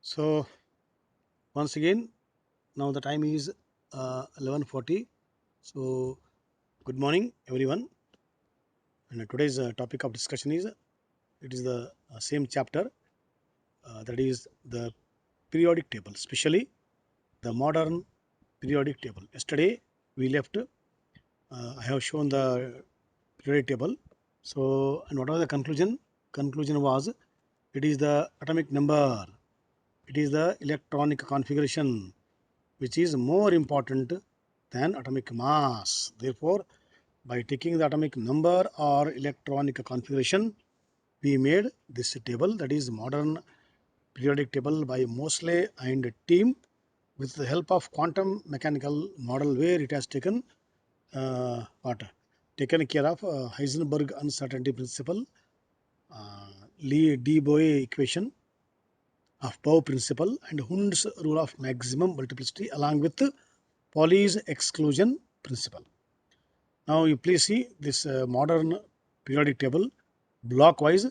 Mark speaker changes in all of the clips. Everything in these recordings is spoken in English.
Speaker 1: So once again, now the time is 11:40. So good morning, everyone. And today's topic of discussion is it is the same chapter, that is the periodic table, especially the modern periodic table. Yesterday we left. I have shown the periodic table. So and what was the conclusion? Conclusion was it is the atomic number. It is the electronic configuration which is more important than atomic mass. Therefore, by taking the atomic number or electronic configuration, we made this table, that is modern periodic table by Moseley and team with the help of quantum mechanical model, where it has taken what taken care of Heisenberg uncertainty principle, Lee de Broglie equation of Bow principle, and Hund's rule of maximum multiplicity, along with Pauli's exclusion principle. Now you please see this modern periodic table block wise,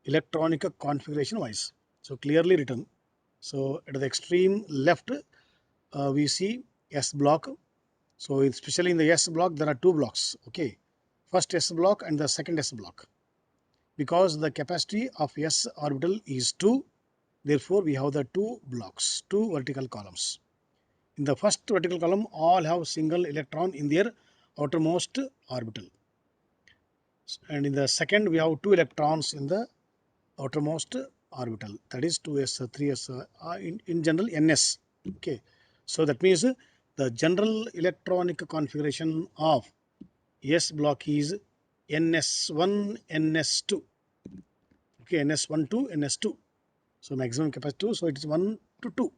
Speaker 1: electronic configuration wise. So clearly written. So at the extreme left, we see S block. So especially in the S block, there are two blocks. Okay, first S block and the second S block. Because the capacity of S orbital is 2, therefore we have the two blocks, two vertical columns. In the first vertical column, all have single electron in their outermost orbital. And in the second, we have two electrons in the outermost orbital. That is 2s, 3s, in general ns. Okay. So that means the general electronic configuration of S block is ns1, ns2. Okay, ns1 to ns2. So maximum capacity 2. So it is 1 to 2.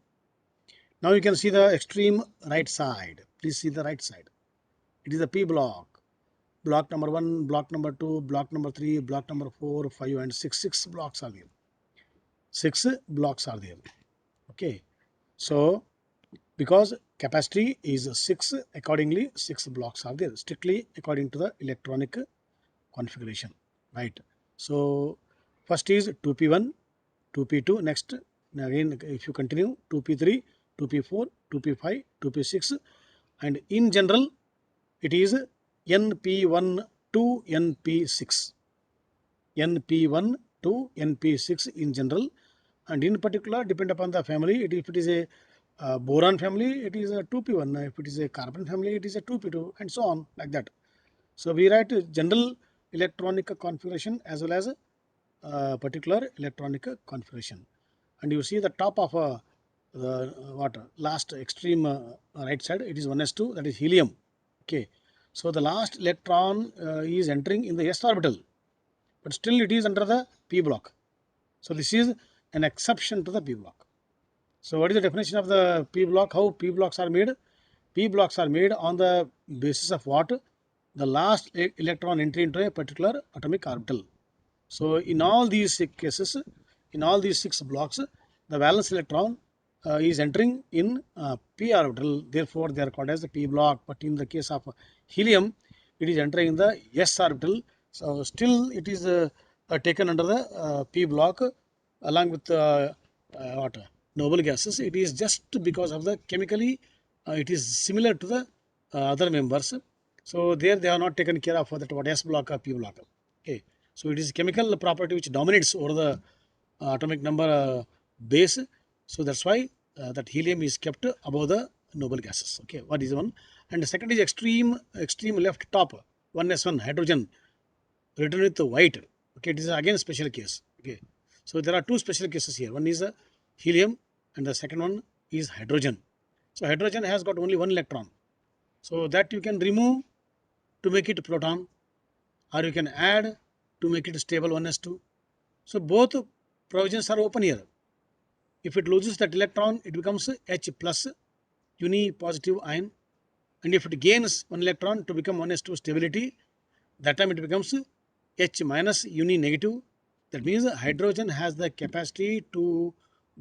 Speaker 1: Now you can see the extreme right side. Please see the right side. It is a P block. Block number 1, block number 2, block number 3, block number 4, 5 and 6. 6 blocks are there. 6 blocks are there. Okay. So because capacity is 6, accordingly 6 blocks are there, strictly according to the electronic configuration. Right. So first is 2p1, 2p2, next again if you continue 2p3, 2p4, 2p5, 2p6, and in general it is np1 to np6, np1 to np6 in general, and in particular depend upon the family. If it is a boron family, it is a 2p1. If it is a carbon family, it is a 2p2, and so on like that. So we write general electronic configuration as well as particular electronic configuration. And you see the top of the what last extreme right side, it is 1s2, that is helium. Okay. So the last electron is entering in the s orbital, but still it is under the p block. So this is an exception to the p block. So what is the definition of the p block? How p blocks are made? P blocks are made on the basis of what? The last electron entry into a particular atomic orbital. So in all these cases, in all these 6 blocks, the valence electron is entering in p orbital. Therefore, they are called as the p block. But in the case of helium, it is entering in the s orbital. So still it is taken under the p block along with what noble gases. It is just because of the chemically it is similar to the other members. So there they are not taken care of for that what s block or p block. Okay. So it is chemical property which dominates over the atomic number base. So that's why that helium is kept above the noble gases. Okay, what is one? And the second is extreme left top, 1s1 hydrogen written with white. Okay, it is again special case. Okay, so there are two special cases here. One is helium and the second one is hydrogen. So hydrogen has got only one electron. So that you can remove to make it proton, or you can add to make it stable 1s2. So both provisions are open here. If it loses that electron, it becomes H plus uni-positive ion, and if it gains one electron to become 1s2 stability, that time it becomes H minus uni-negative. That means hydrogen has the capacity to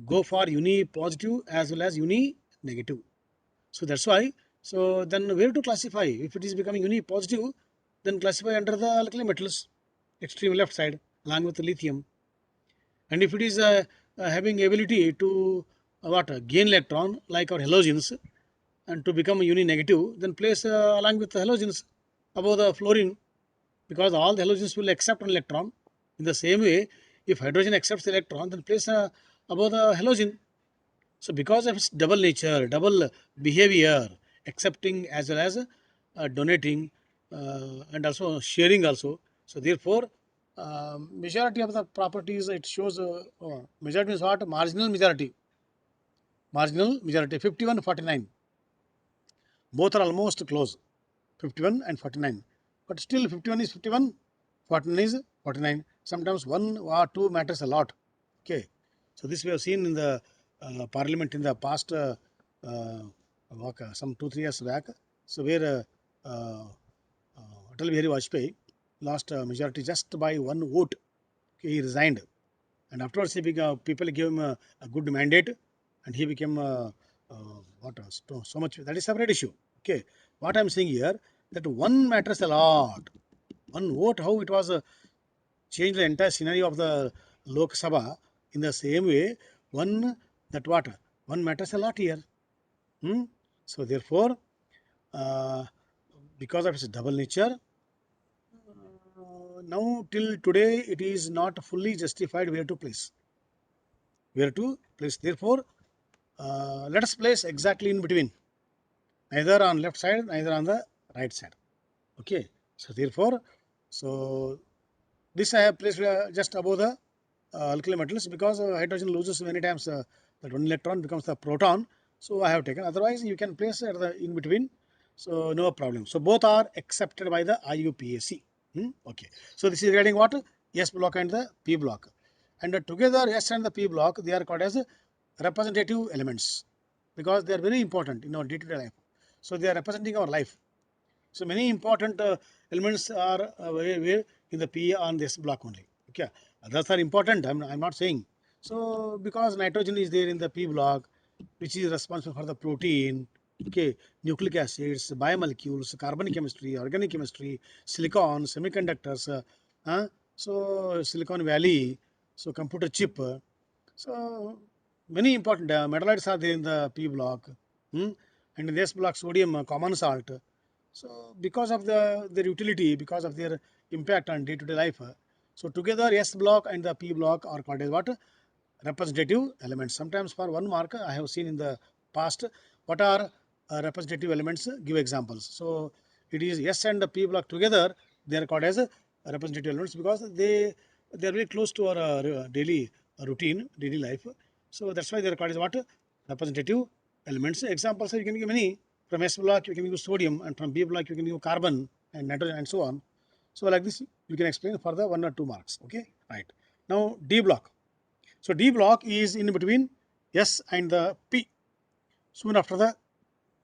Speaker 1: go for uni-positive as well as uni-negative. So that's why. So then where to classify? If it is becoming uni-positive, then classify under the alkali metals, extreme left side, along with the lithium. And if it is having ability to gain electron like our halogens and to become uni negative, then place along with the halogens above the fluorine, because all the halogens will accept an electron. In the same way, if hydrogen accepts the electron, then place above the halogen. So because of its double nature, double behavior, accepting as well as donating and also sharing also. So therefore, majority of the properties it shows majority means what? Marginal majority. Marginal majority 51-49. Both are almost close, 51 and 49. But still 51 is 51, 49 is 49. Sometimes one or two matters a lot. Okay. So this we have seen in the parliament in the past some 2-3 years back. So where Atal Bihari Vajpayee lost majority just by one vote. Okay, he resigned, and afterwards people gave him a good mandate, and he became so much. That is separate issue. Okay, what I'm saying here, that one matters a lot. One vote, how it was changed the entire scenario of the Lok Sabha. In the same way, one that what one matters a lot here. Hmm? So therefore, uh, because of its double nature, now till today it is not fully justified where to place. Where to place. Therefore, let us place exactly in between, neither on left side, neither on the right side. Okay. So therefore, so this I have placed just above the alkali metals, because hydrogen loses many times that one electron becomes the proton. So I have taken. Otherwise, you can place at the in between. So no problem. So both are accepted by the IUPAC. Okay. So this is regarding what? S block and the P block. And together S and the P block, they are called as representative elements, because they are very important in our day-to-day life. So they are representing our life. So many important elements are where in the P on this block only. Okay, others are important. I'm not saying. So because nitrogen is there in the P block, which is responsible for the protein, okay, nucleic acids, biomolecules, carbon chemistry, organic chemistry, silicon, semiconductors, so Silicon Valley, so computer chip. So many important metalloids are there in the P block, and in this block sodium common salt. So because of their utility, because of their impact on day-to-day life, so together S block and the P block are called as what? Representative elements. Sometimes for 1 mark I have seen in the past what are representative elements. Give examples. So it is S and the P block together, they are called as representative elements, because they are very close to our daily routine, daily life. So that's why they are called as what? Representative elements. Examples you can give many. From S block you can use sodium, and from B block you can use carbon and nitrogen and so on. So like this you can explain for the 1 or 2 marks. Okay, right. Now D block. So D block is in between S and the P. Soon after the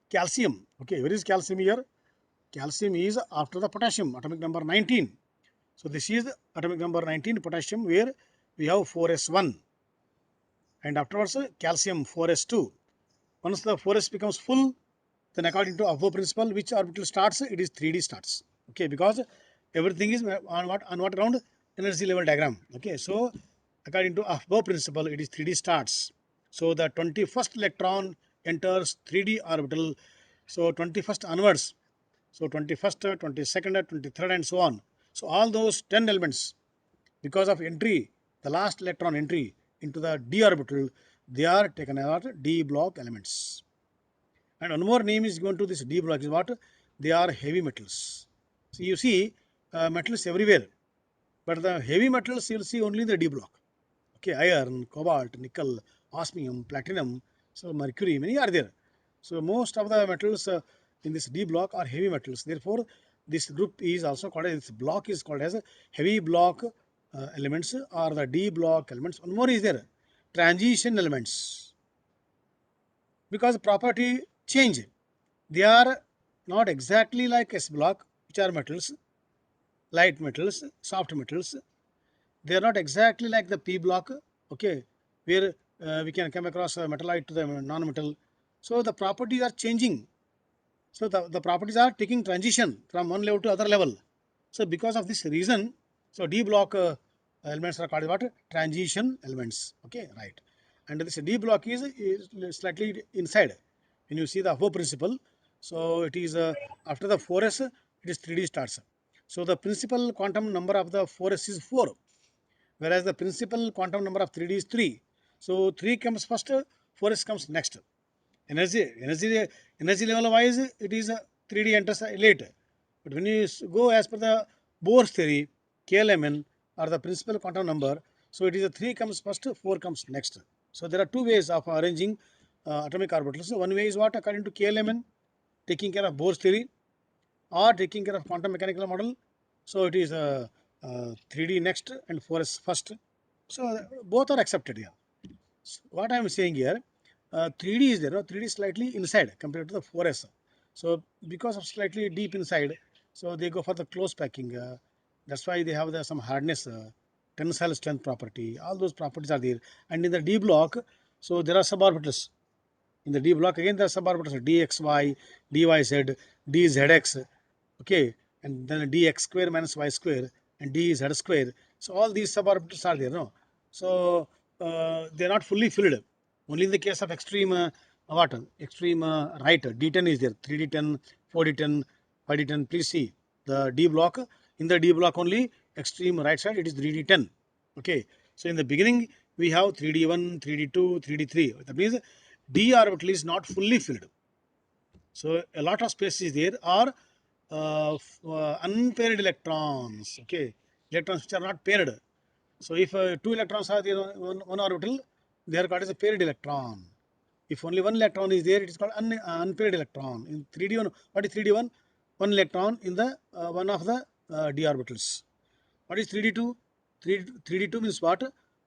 Speaker 1: calcium. Okay, where is calcium here? Calcium is after the potassium, atomic number 19. So this is atomic number 19, potassium, where we have 4s1, and afterwards calcium 4s2. Once the 4s becomes full, then according to Aufbau principle, which orbital starts? It is 3D starts. Okay, because everything is on what round? Energy level diagram. Okay, so according to Aufbau principle, it is 3D starts. So the 21st electron enters 3D orbital. So 21st onwards. So 21st, 22nd, 23rd, and so on. So all those 10 elements, because of entry, the last electron entry into the d orbital, they are taken as d block elements. And one more name is given to this D block is what? They are heavy metals. So you see metals everywhere, but the heavy metals you'll see only in the D block. Okay, iron, cobalt, nickel, osmium, platinum, so mercury, many are there. So most of the metals in this D block are heavy metals. Therefore, this group is also called as, this block is called as a heavy block elements, or the D block elements. One more is there, transition elements, because property change. They are not exactly like S block, which are metals, light metals, soft metals. They are not exactly like the P block, okay, where we can come across a metallite to the non-metal. So the properties are changing. So the properties are taking transition from one level to other level. So because of this reason, so D block elements are called what? Transition elements. Okay, right. and this D block is slightly inside. When you see the above principle, so it is after the 4s, it is 3D starts. So the principal quantum number of the 4s is 4, whereas the principal quantum number of 3D is 3. So 3 comes first, 4s comes next. Energy level wise, it is 3D enters late. But when you go as per the Bohr's theory, KLMN or the principal quantum number, so it is a 3 comes first, 4 comes next. So there are two ways of arranging atomic orbitals. One way is what, according to KLMN, taking care of Bohr's theory or taking care of quantum mechanical model. So it is 3D next and 4s first. So both are accepted here. So what I am saying here, 3D is there, no? 3D is slightly inside compared to the 4s. So because of slightly deep inside, so they go for the close packing. That's why they have some hardness, tensile strength property. All those properties are there. And in the D block, so there are suborbitals. In the D block, again there are suborbitals dxy, dyz, dzx, okay, and then dx square minus y square and dz square. So all these suborbitals are there, no? So they are not fully filled. Only in the case of extreme what? Extreme right, D10 is there, 3D10, 4D10, 5D10. Please see the D block. In the D block only, extreme right side, it is 3D10. Okay. So in the beginning, we have 3D1, 3D2, 3D3. That means D orbital is not fully filled. So a lot of space is there, or unpaired electrons. Okay. Electrons which are not paired. So if two electrons are there on one orbital, they are called as a paired electron. If only one electron is there, it is called unpaired electron. In 3D1, what is 3D1? One electron in the one of the d orbitals. What is 3D2? 3D2 means what?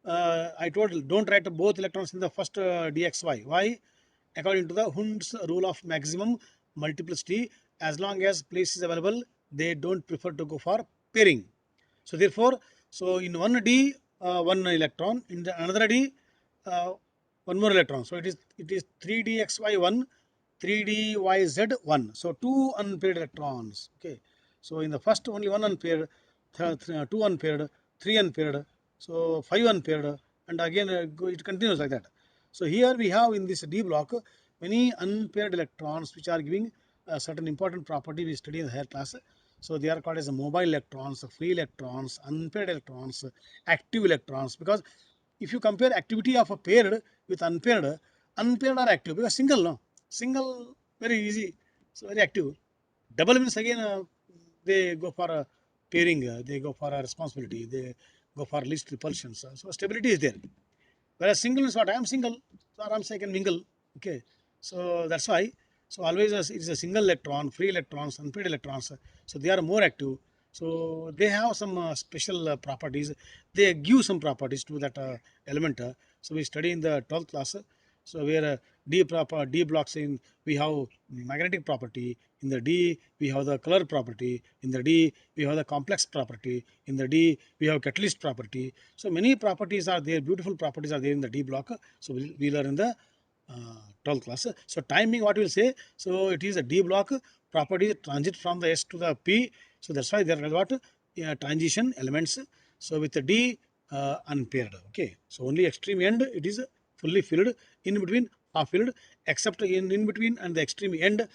Speaker 1: I told you, don't write both electrons in the first dxy. Why? According to the Hund's rule of maximum multiplicity, as long as place is available, they don't prefer to go for pairing. So therefore, so in one D, one electron, in the another D, uh, one more electron. So it is 3dxy1, 3dyz1. So two unpaired electrons. Okay. So in the first only one unpaired, two unpaired, three unpaired, so five unpaired, and again it continues like that. So here we have in this D block many unpaired electrons which are giving a certain important property we study in the higher class. So they are called as mobile electrons, free electrons, unpaired electrons, active electrons. Because if you compare activity of a paired with unpaired, unpaired are active because single, no, single very easy, so very active. Double means again they go for a pairing, they go for a responsibility, they go for least repulsion. So stability is there. Whereas single is what? I am single, so arms I can mingle. Okay, so that's why. So always it is a single electron, free electrons, unpaired electrons. So they are more active. So they have some special properties. They give some properties to that element. So we study in the 12th class. So where D blocks in, we have magnetic property. In the D we have the color property. In the D we have the complex property. In the D we have catalyst property. So many properties are there, beautiful properties are there in the D block. So we learn in the 12th class. So timing, what we will say, so it is a D block property transit from the S to the P. So that's why there are what transition elements. So with the D unpaired. Okay. So only extreme end it is fully filled, in between half filled, except in between and the extreme end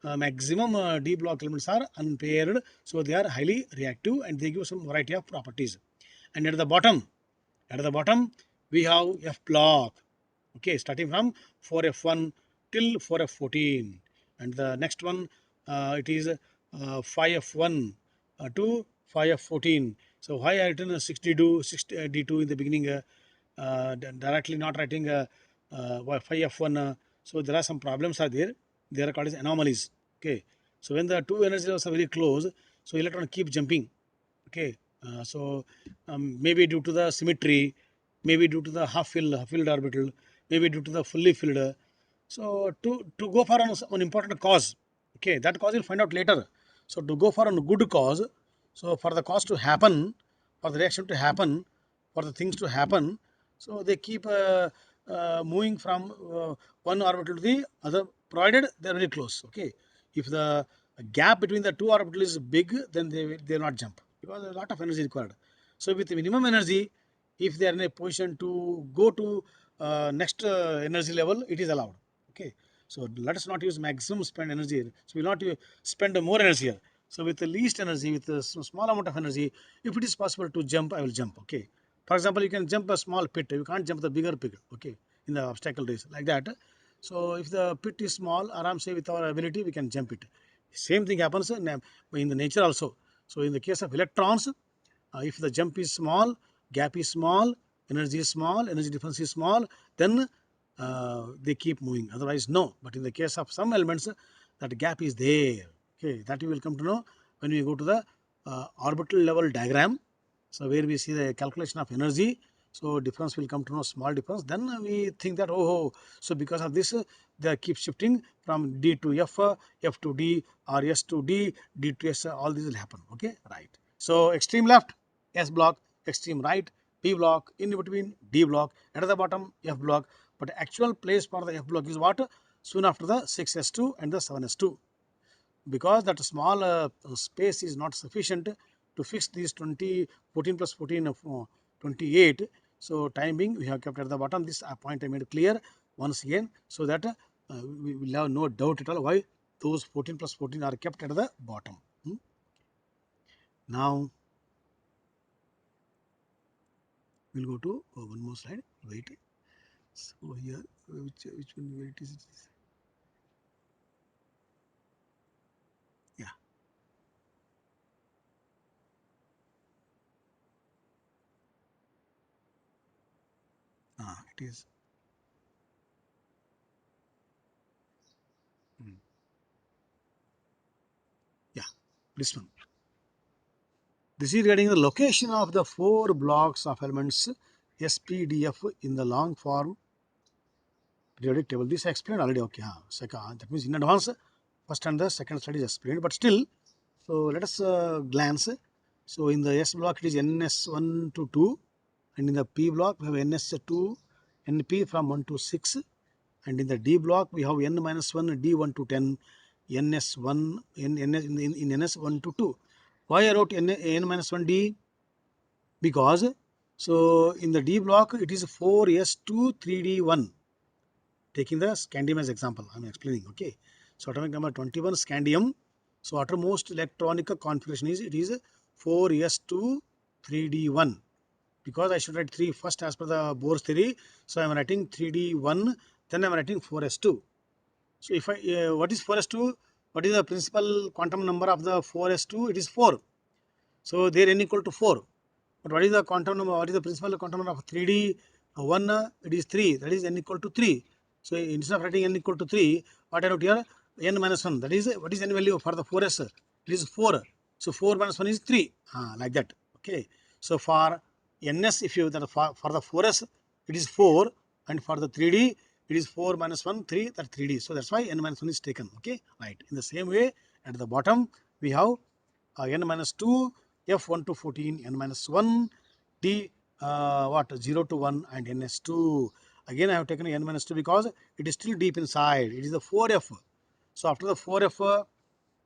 Speaker 1: maximum D block elements are unpaired. So they are highly reactive and they give some variety of properties. And at the bottom we have F block. Okay, starting from 4F1 till 4F14, and the next one it is 5F1 to 5F14. So why I written 60D2, 60D2 in the beginning, directly not writing 5F1. So there are some problems are there. They are called as anomalies. Okay, so when the two energy levels are very close, so electron keep jumping. Okay, maybe due to the symmetry, maybe due to the filled orbital, maybe due to the fully filled. So to go for an important cause, okay, that cause you'll find out later. So to go for a good cause, so for the cause to happen, for the reaction to happen, for the things to happen, so they keep moving from one orbital to the other, provided they are very close. Okay, if the gap between the two orbitals is big, then they will not jump because there is a lot of energy required. So with minimum energy, if they are in a position to go to next energy level it is allowed. Okay, so let us not use maximum spend energy. So we will not spend more energy here. So with the least energy, with a small amount of energy, if it is possible to jump, I will jump. Okay, for example, you can jump a small pit, you can't jump the bigger pit. Okay, in the obstacle race like that. So if the pit is small, aram say with our ability we can jump it. Same thing happens in the nature also. So in the case of electrons, if the jump is small, gap is small, energy is small, energy difference is small, then they keep moving. Otherwise, no. But in the case of some elements, that gap is there. Okay, that you will come to know when we go to the orbital level diagram. So where we see the calculation of energy. So difference will come to know small difference. Then we think that so because of this, they keep shifting from D to F, F to D, or S to D, D to S. All these will happen. Okay, right. So extreme left, S block, extreme right, P block, in between D block, at the bottom F block. But actual place for the F block is what? Soon after the 6s2 and the 7s2. Because that small space is not sufficient to fix these 20, 14 plus 14 of 28. So time being we have kept at the bottom. This point I made clear once again, so that we will have no doubt at all why those 14 plus 14 are kept at the bottom. Now we'll go to one more slide. Wait. So here, which one, where it is? Yeah. It is. Yeah, this one. This is regarding the location of the 4 blocks of elements SPDF in the long form periodic table. This I explained already. Okay, second, that means in advance, first and the second slide is explained. But still, so let us glance. So in the S block, it is NS1 to 2, and in the P block, we have NS2, NP from 1 to 6, and in the D block, we have N minus 1, D1 to 10, NS1, in NS1 to 2. Why I wrote N minus 1 D? Because so in the D block it is 4s2 3d1, taking the scandium as example. I am explaining. Okay, so atomic number 21 scandium. So outermost electronic configuration is, it is 4s2 3d1. Because I should write 3 first as per the Bohr's theory, so I am writing 3d1, then I am writing 4s2. So if I what is 4s2? What is the principal quantum number of the 4s2? It is 4. So there n equal to 4. But what is the quantum number? What is the principal quantum number of 3D? 1, it is 3. That is n equal to 3. So instead of writing n equal to 3, what I wrote here? N minus 1. That is, what is n value for the 4s? It is 4. So 4 minus 1 is 3. Like that. Okay. So for ns, if you that for the 4s, it is 4. And for the 3D, it is 4 minus 1, 3. That 3D. So that's why n minus 1 is taken. Okay. Right. In the same way, at the bottom, we have n minus 2, f1 to 14, n minus 1, d 0 to 1, and ns2. Again I have taken n minus 2 because it is still deep inside. It is the 4f. So after the 4f,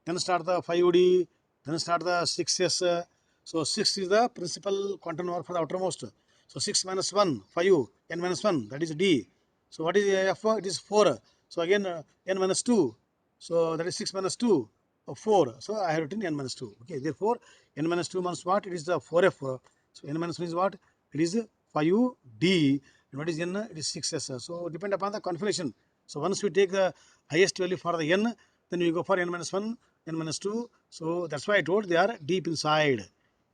Speaker 1: then start the 5d, then start the 6s. So 6 is the principal quantum number for the outermost. So 6 minus 1, 5, n minus 1, that is d. So what is f? It is 4. So again n minus 2. So that is 6 minus 2, 4. So I have written n minus 2. Okay, therefore n minus 2 minus what? It is the 4f. So n minus 1 is what? It is 5d. And what is n? It is 6s. So depend upon the configuration. So once we take the highest value for the n, then we go for n minus 1, n minus 2. So that's why I told they are deep inside.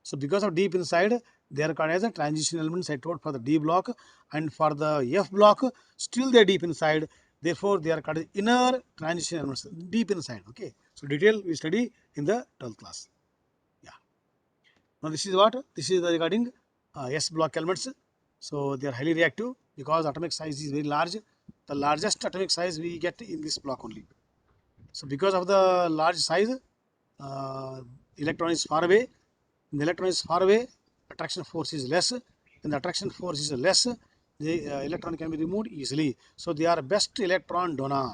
Speaker 1: So because of deep inside, they are called as a transition elements. I told for the D block, and for the F block, still they are deep inside. Therefore, they are called inner transition elements, deep inside. Okay. So detail we study in the 12th class. Yeah. Now this is what? This is regarding S block elements. So they are highly reactive because atomic size is very large. The largest atomic size we get in this block only. So because of the large size, uh, electron is far away. When the electron is far away, attraction force is less. When the attraction force is less, the electron can be removed easily. So they are best electron donor.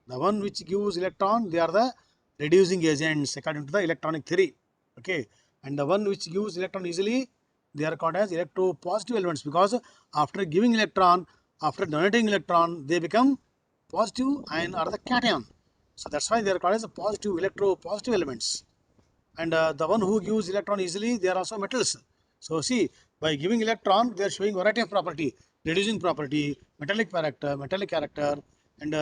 Speaker 1: The one which gives electron, they are the reducing agents according to the electronic theory. Okay, and the one which gives electron easily, they are called as electropositive elements because after giving electron, after donating electron, they become positive ion or the cation. So that's why they are called as positive electropositive elements. And the one who gives electron easily, they are also metals. So see, by giving electron, they are showing variety of property, reducing property, metallic character, and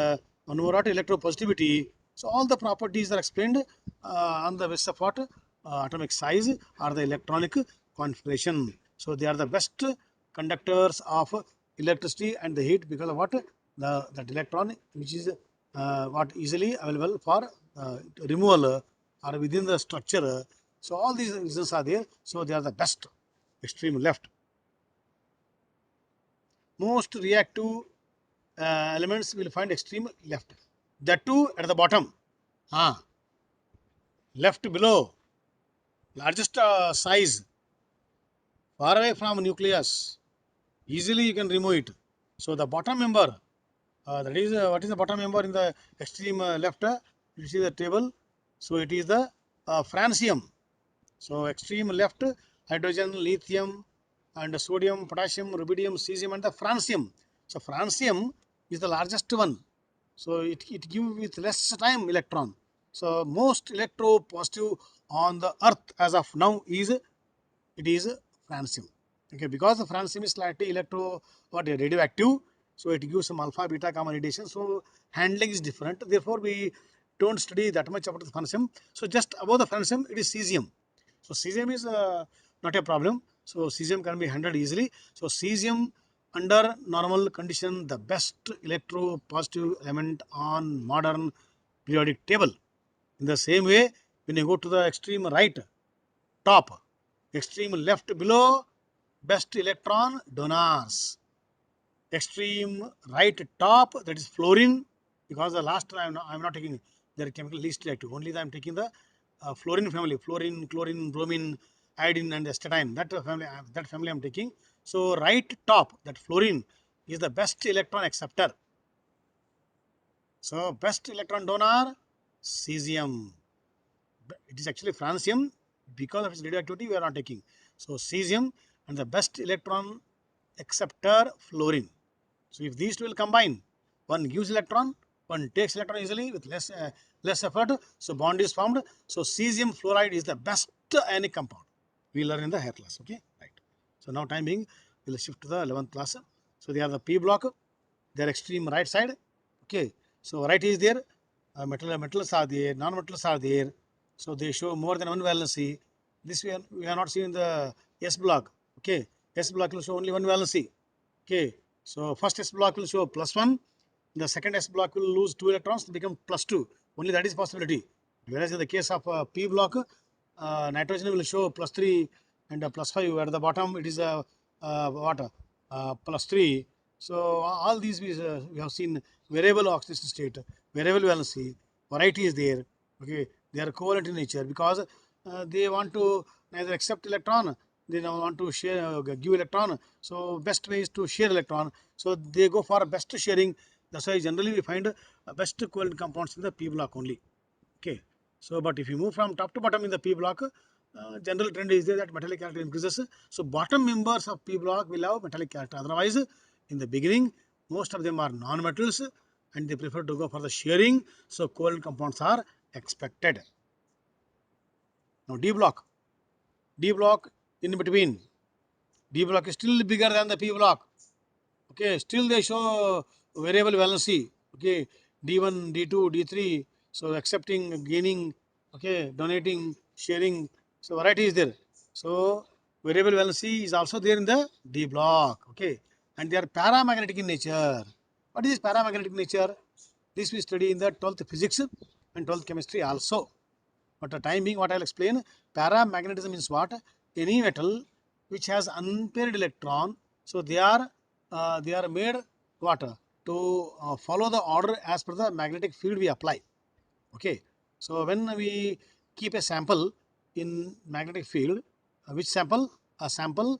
Speaker 1: one more electropositivity. So all the properties are explained on the basis of what atomic size or the electronic configuration. So they are the best conductors of electricity and the heat because of what that electron which is what easily available for removal or within the structure. So all these reasons are there. So they are the best. Extreme left. Most reactive elements will find extreme left. That too at the bottom. Left below. Largest size. Far away from nucleus. Easily you can remove it. So the bottom member. That is what is the bottom member in the extreme left? You see the table. So it is the francium. So extreme left, hydrogen, lithium, and sodium, potassium, rubidium, cesium, and the francium. So francium is the largest one. So it gives with less time electron. So most electropositive on the earth as of now is it is francium. Okay, because the francium is slightly radioactive, so it gives some alpha beta gamma radiation. So handling is different. Therefore, we don't study that much about the francium. So just above the francium, it is cesium. So cesium is not a problem. So cesium can be handled easily. So cesium under normal condition, the best electropositive element on modern periodic table. In the same way, when you go to the extreme right, top, extreme left below, best electron donors. Extreme right top, that is fluorine, because the last I'm not taking their chemical least reactive. Only I'm taking the fluorine family, fluorine, chlorine, bromine, iodine, and astatine. That family I'm taking. So right top, that fluorine is the best electron acceptor. So best electron donor, cesium. It is actually francium. Because of its radioactivity, we are not taking. So cesium and the best electron acceptor, fluorine. So if these two will combine, one gives electron, one takes electron easily with less effort. So bond is formed. So cesium fluoride is the best ionic compound. We learn in the higher class. Okay, right. So now time being, we'll shift to the 11th class. So they are the P block. They are extreme right side. Okay. So right is there. Metals are there. Non-metals are there. So they show more than one valency. This we are not seeing the S block. Okay. S block will show only one valency. Okay. So first S block will show +1. The second S block will lose 2 electrons to become +2. Only that is possibility. Whereas in the case of P block, nitrogen will show +3 and +5. At the bottom, it is what +3. So all these we have seen variable oxidation state, variable valency, variety is there. Okay, they are covalent in nature because they want to neither accept electron, they don't want to share give electron. So best way is to share electron. So they go for best sharing. That's why generally we find best covalent compounds in the P block only. Okay. So, but if you move from top to bottom in the P block, general trend is there that metallic character increases. So, bottom members of P block will have metallic character. Otherwise, in the beginning, most of them are non-metals and they prefer to go for the sharing. So, covalent compounds are expected. Now, D block. D block in between. D block is still bigger than the P block. Okay, still they show variable valency. Okay, D1, D2, D3. So accepting, gaining, okay, donating, sharing. So variety is there. So variable valency is also there in the D block. Okay, and they are paramagnetic in nature. What is paramagnetic nature? This we study in the 12th physics and 12th chemistry also. But the time being, what I'll explain, paramagnetism is what? Any metal which has unpaired electron, so they are made what? To follow the order as per the magnetic field we apply. Okay. So when we keep a sample in magnetic field, which sample? A sample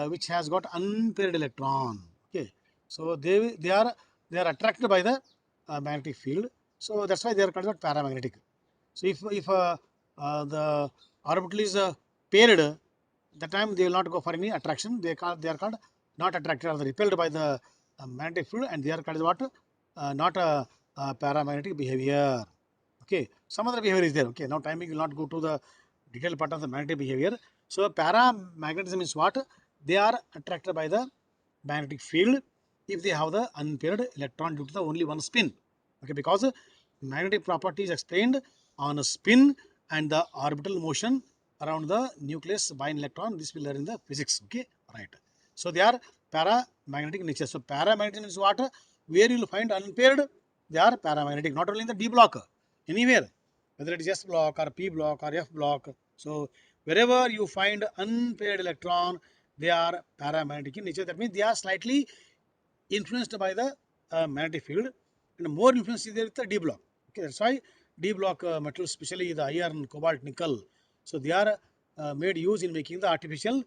Speaker 1: which has got unpaired electron. Okay. So they are attracted by the magnetic field. So that's why they are called paramagnetic. So if the orbital is paired, that time they will not go for any attraction. They are called not attracted or repelled by the magnetic field, and they are called as what? Not a paramagnetic behavior. Okay, some other behavior is there. Okay, now timing will not go to the detailed part of the magnetic behavior. So paramagnetism is what? They are attracted by the magnetic field if they have the unpaired electron due to the only one spin. Okay, because magnetic property is explained on a spin and the orbital motion around the nucleus by an electron. This will learn in the physics. Okay, right. So they are paramagnetic nature. So paramagnetism is what? Where you will find unpaired, they are paramagnetic. Not only in the D block, anywhere, whether it is S block or P block or F block. So wherever you find unpaired electron, they are paramagnetic in nature. That means they are slightly influenced by the magnetic field, and more influence is there with the D block. Okay, that's why D block metals, especially the iron, cobalt, nickel, so they are made use in making the artificial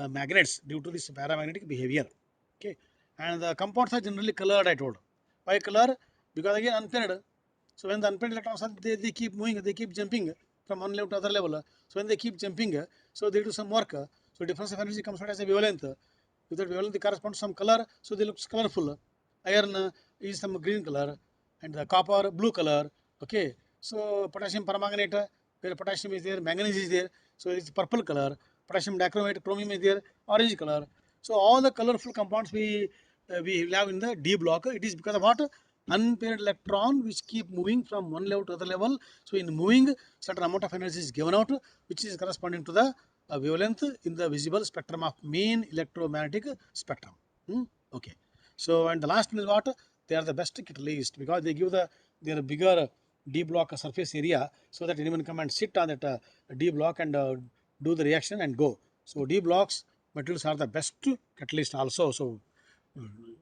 Speaker 1: magnets due to this paramagnetic behavior. Okay, and the compounds are generally colored. I told why color, because again unpaired. So when the unpaired electrons are, they keep moving, they keep jumping from one level to other level. So when they keep jumping, so they do some work. So difference of energy comes out as a wavelength. With that wavelength, they correspond to some color, so they look colorful. Iron is some green color, and the copper blue color. Okay, so potassium permanganate, where potassium is there, manganese is there, so it's purple color. Potassium dichromate, chromium is there, orange color. So all the colorful compounds we have in the D block. It is because of what? Unpaired electron which keep moving from one level to other level. So in moving, certain amount of energy is given out, which is corresponding to the wavelength in the visible spectrum of mean electromagnetic spectrum. Okay. So and the last one is what? They are the best catalyst because they give their bigger D block surface area, so that anyone come and sit on that D block and do the reaction and go. So D blocks materials are the best catalyst also. So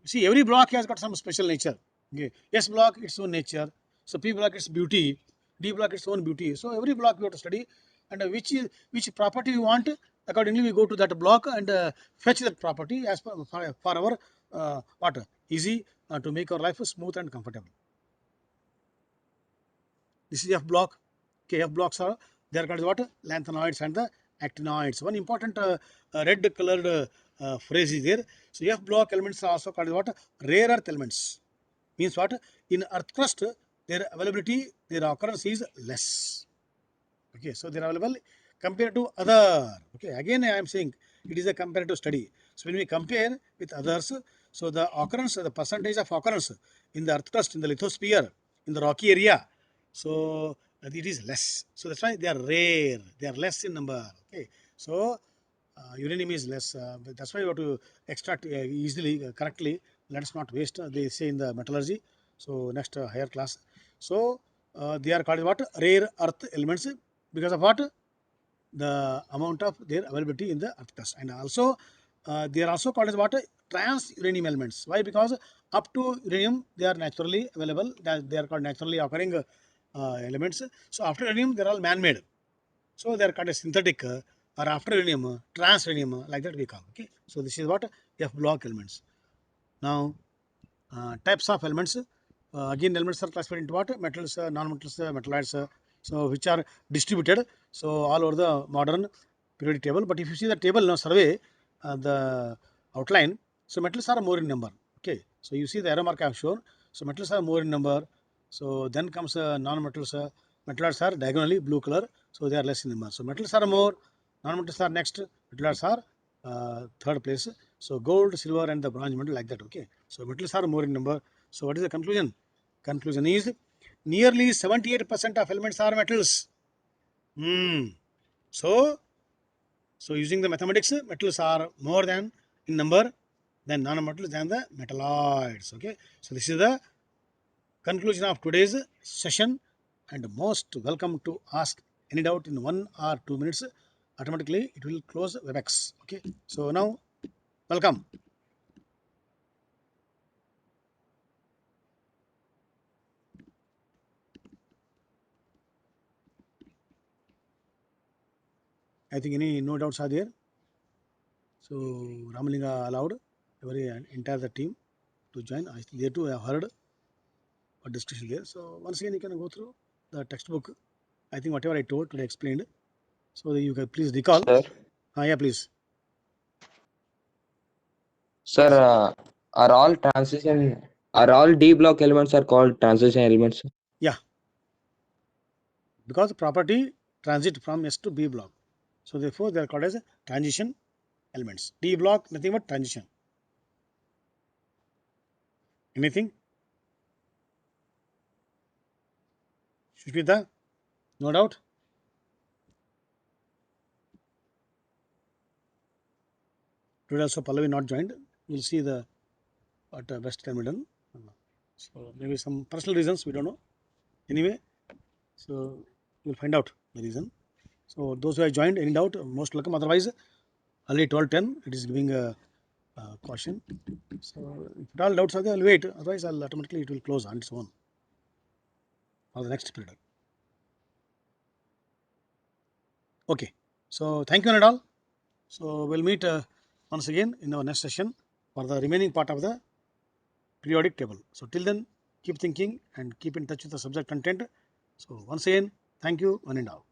Speaker 1: see, every block has got some special nature. Okay. S block its own nature. So P block its beauty. D block its own beauty. So every block we have to study, and which property we want. Accordingly, we go to that block and fetch that property as for our what easy to make our life smooth and comfortable. This is F block. Okay, F blocks are they are called what? Lanthanoids and the actinoids. One important red colored phrase is there. So F block elements are also called what? Rare earth elements. Means what? In earth crust, their availability, their occurrence is less. Okay, so they are available compared to other. Okay, again I am saying it is a comparative study. So when we compare with others, so the occurrence, the percentage of occurrence in the earth crust, in the lithosphere, in the rocky area, so it is less. So that's why they are rare. They are less in number. Okay, so uranium is less. That's why you have to extract easily, correctly. Let us not waste. They say in the metallurgy. So next higher class. So they are called what? Rare earth elements because of what? The amount of their availability in the earth crust. And also they are also called as what? Trans uranium elements. Why? Because up to uranium they are naturally available. They are called naturally occurring elements. So after uranium they are all man-made. So they are called as synthetic or after uranium, trans uranium, like that we call. Okay. So this is what? F block elements. Now types of elements. Again, elements are classified into what? Metals, non-metals, metalloids. So which are distributed. So all over the modern periodic table. But if you see the table now survey, the outline. So metals are more in number. Okay. So you see the arrow mark I have shown. So metals are more in number. So then comes non-metals. Metalloids are diagonally blue color. So they are less in number. So metals are more. Non-metals are next. Metalloids are third place. So gold, silver, and the bronze metal like that. Okay. So metals are more in number. So what is the conclusion? Conclusion is nearly 78% of elements are metals. So using the mathematics, metals are more than in number than non-metals than the metalloids. Okay. So this is the conclusion of today's session, and most welcome to ask any doubt in 1 or 2 minutes. Automatically it will close Webex. Okay. So now welcome. I think any no doubts are there. So Ramalinga allowed every entire the team to join. I think they too have heard a discussion there. So once again you can go through the textbook. I think whatever I told today explained. So you can please recall.
Speaker 2: Sir,
Speaker 1: Yeah, please.
Speaker 2: sir, Are all transition are all D block elements are called transition elements?
Speaker 1: Yeah, because the property transit from S to B block. So therefore they are called as transition elements. D block nothing but transition. Anything? Shushmita? No doubt? Today also Pallavi not joined. We'll see the what best can be done. So maybe some personal reasons we don't know. Anyway, so we'll find out the reason. So those who have joined, any doubt, most welcome. Otherwise, early 12:10, it is giving a caution. So if all doubts are there, I'll wait. Otherwise, I'll automatically it will close on its own for the next period. Okay. So thank you, Nadal. So we'll meet once again in our next session for the remaining part of the periodic table. So till then, keep thinking and keep in touch with the subject content. So once again, thank you, one and all.